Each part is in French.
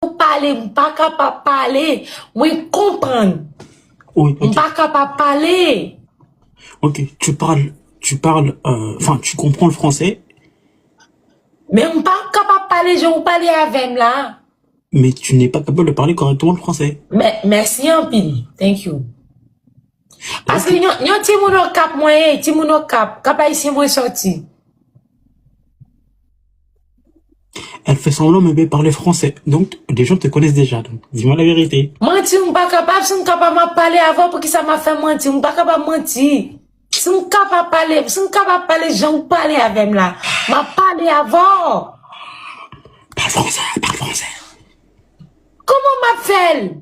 parler, je pas capable de parler, moi comprendre. Oui, Je pas capable de parler. Ok, enfin, tu comprends le français, Mais je pas capable de parler, je vais parler avec là. mais tu n'es pas capable de parler correctement le français. Mais merci en pile. Thank you. Parce que Ok. yon ti moun au cap moyen, ti moun au cap ici moi sorti. Elle fait semblant mais parler français. Donc, les gens te connaissent déjà. Donc, dis-moi la vérité. Mentir, je pas capable, si je capable de parler avant pour que ça m'a fait mentir, je pas capable de mentir. Si je capable de parler, si je capable de parler, j'en parler avec là. M'a parlé avant. Parle français, parle français. Comment m'a fait?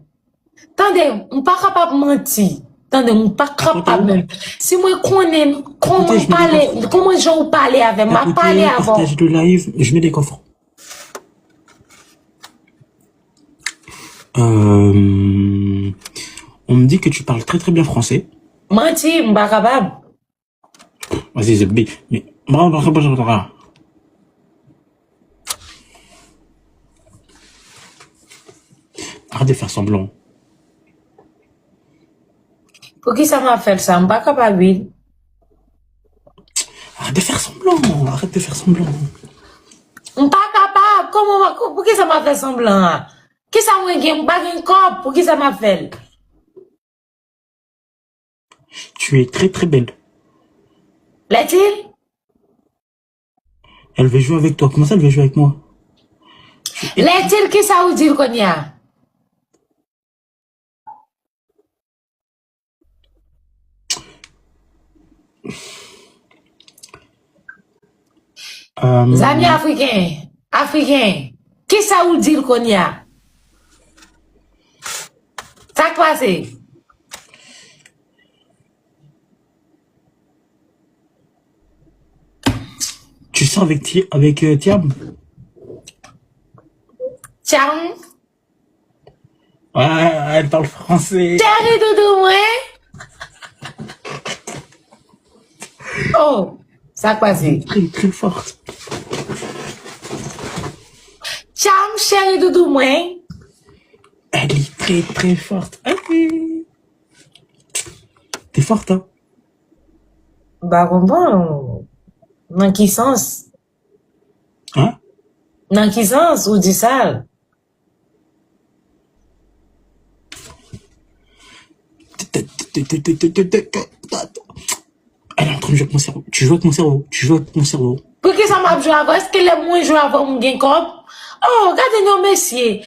Attendez, je pas capable de mentir. Attendez, je pas capable même. Si moi connais comment parler, comment j'en parler avec, m'a parlé avant. Partage le live, je mets des coffres. On me dit que tu parles très très bien français. Mentir, je pas capable. Vas-y, Zebbi. Mais, arrête de faire semblant. Pour qui ça m'a fait ça? Je pas capable. Arrête de faire semblant. Arrête de faire semblant. Je pas capable. Comment, pour qui ça m'a fait semblant? Qui ça m'a fait? Je pas un corps. Pour qui ça m'a fait? Tu es très très belle. L'est-il? Elle veut jouer avec toi. Comment ça, elle veut jouer avec moi? L'est-il qui ça vous dit qu'on y a? Amis africains, qui ça vous dit qu'on y a? Ça passe? Tu sors avec Thiam? Tiens. Ouais, elle parle français. Chérie doudou, moi. Oh, ça passe. Très très forte. Tiens, chérie doudou, moi. Elle est très très forte. T'es forte, hein? Bah, bon. Dans quel sens? Hein? Dans quel sens? Ou dit ça? Elle est en train de jouer avec mon cerveau. Tu joues avec mon cerveau. Tu joues avec mon cerveau. Pour qui ça m'a joué avant? Est-ce que les moins joué avant mon gain comme? Oh, regardez nos messieurs.